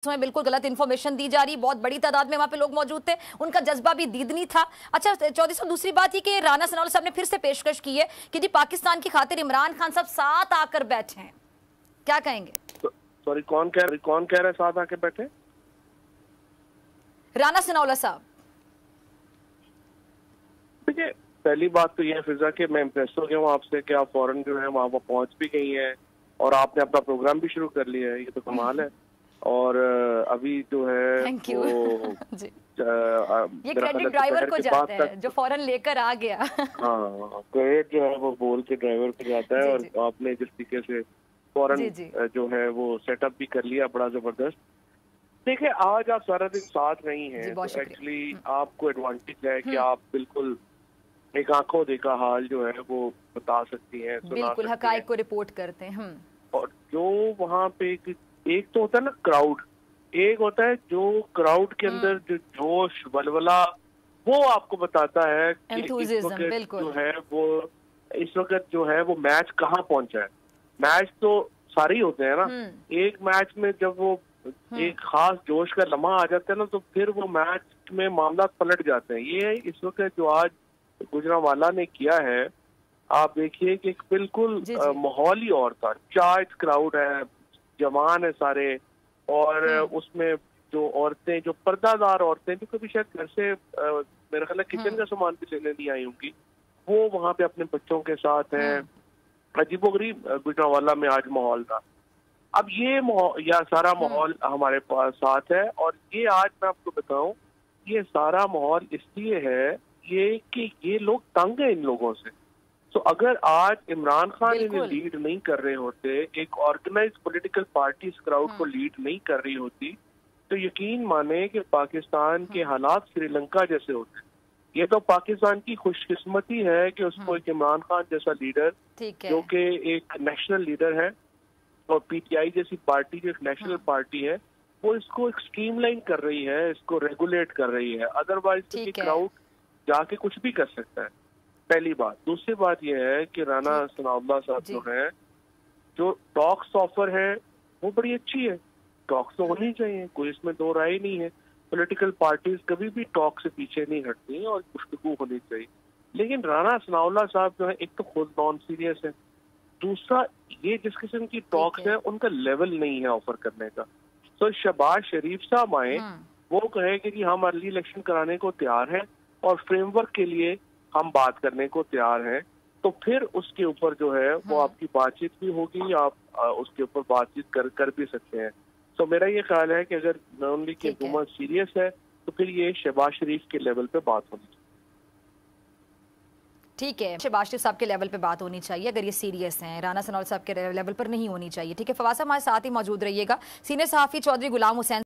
में बिल्कुल गलत इन्फॉर्मेशन दी जा रही, बहुत बड़ी तादाद में वहां पे लोग मौजूद थे, उनका जज्बा भी दीदनी था। अच्छा चौधरी साहब, दूसरी बात ये कि राना सनाउल्लाह साहब ने फिर से पेशकश की है कि जी पाकिस्तान की खातिर इमरान खान साहब साथ आकर बैठे हैं, क्या कहेंगे? सॉरी, कौन कह रहा है साथ आके बैठे? राना सनाउल्लाह साहब। देखिए, पहली बात तो यह फिजा कि मैं इम्प्रेस हो गया हूँ आपसे कि आप फौरन जो है वहाँ पर पहुंच भी गई हैं और आपने अपना प्रोग्राम भी शुरू कर लिया है, ये तो कमाल है। और अभी जो है थैंक यू जी। ये क्रेडिट ड्राइवर को जाता है जो फौरन लेकर आ गया। हाँ, क्रेडिट जो है वो बोल के ड्राइवर को जाता है। और आपने जिस तरीके से फौरन जो है वो सेटअप भी कर लिया, बड़ा जबरदस्त। देखिए, आज आप सारा दिन साथ नहीं हैं तो एक्चुअली आपको एडवांटेज है कि आप बिल्कुल एक आंखों देखा हाल जो है वो बता सकती हैं, बिल्कुल हकायक को रिपोर्ट करते हैं। और जो वहाँ पे एक तो होता है ना क्राउड, एक होता है जो क्राउड के अंदर जो जोश वलवला वो आपको बताता है कि इस वक्त जो है वो इस वक्त जो है वो मैच कहाँ पहुंचा है। मैच तो सारे ही होते हैं ना, एक मैच में जब वो एक खास जोश का लम्हा आ जाता है ना तो फिर वो मैच में मामला पलट जाते हैं। ये इस वक्त जो आज गुजरांवाला ने किया है, आप देखिए कि बिल्कुल माहौल ही और था। चार्ज क्राउड है, जवान है सारे, और उसमें जो औरतें, जो पर्दादार औरतें जो कभी शायद घर से मेरा ख्याल है किचन का सामान भी लेने नहीं आई होंगी, वो वहाँ पे अपने बच्चों के साथ हैं। अजीबोगरीब गुजरांवाला में आज माहौल था। अब ये सारा माहौल हमारे पास साथ है, और ये आज मैं आपको बताऊं, ये सारा माहौल इसलिए है कि ये लोग तंग है इन लोगों से। तो अगर आज इमरान खान इन्हें लीड नहीं कर रहे होते, एक ऑर्गेनाइज पॉलिटिकल पार्टी इस क्राउड को लीड नहीं कर रही होती, तो यकीन माने कि पाकिस्तान के हालात श्रीलंका जैसे होते। ये तो पाकिस्तान की खुशकिस्मती है कि उसको एक इमरान खान जैसा लीडर, जो कि एक नेशनल लीडर है, और पीटीआई जैसी पार्टी जो एक नेशनल पार्टी है, वो इसको एक स्ट्रीमलाइन कर रही है, इसको रेगुलेट कर रही है। अदरवाइज क्राउड जाके कुछ भी कर सकता है, पहली बात। दूसरी बात यह है कि राना सनाउल्लाह साहब जो है, जो टॉक्स ऑफर है वो बड़ी अच्छी है। टॉक्स तो होनी चाहिए, कोई इसमें दो राय नहीं है। पॉलिटिकल पार्टीज कभी भी टॉक से पीछे नहीं हटती और गुफ्तगू होनी चाहिए। लेकिन राना सनाउल्लाह साहब जो है, एक तो खुद नॉन सीरियस है, दूसरा ये जिस किस्म की टॉक्स है उनका लेवल नहीं है ऑफर करने का। तो शहबाज शरीफ साहब आए, वो कहे कि हम अर्ली इलेक्शन कराने को तैयार हैं और फ्रेमवर्क के लिए हम बात करने को तैयार हैं, तो फिर उसके ऊपर जो है वो आपकी बातचीत भी होगी, आप उसके ऊपर बातचीत कर भी सकते हैं। तो मेरा ये ख्याल है कि अगर नॉनली की हुकूमत सीरियस है तो फिर ये शहबाज शरीफ के लेवल पे बात होनी चाहिए। ठीक है, शहबाज शरीफ साहब के लेवल पे बात होनी चाहिए अगर ये सीरियस हैं, राना सनाउल्लाह साहब के लेवल पर नहीं होनी चाहिए। ठीक है, फवाद साहब हमारे साथ ही मौजूद रहिएगा। सीनियर सहाफ़ी चौधरी गुलाम हुसैन